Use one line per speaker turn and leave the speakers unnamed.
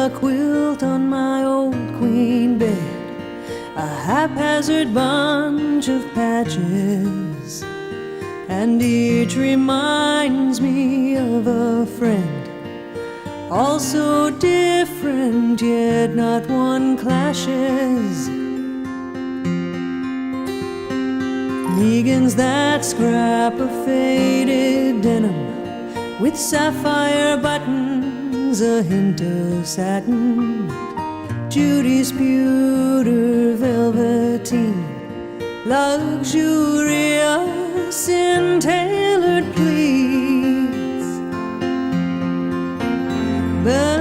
a quilt on my old queen bed, a haphazard bunch of patches, and each reminds me of a friend, all so different, yet not one clashes. Megan's that scrap of faded denim with sapphire buttons, a hint of satin. Judy's pewter velveteen, luxurious in tailored pleats. But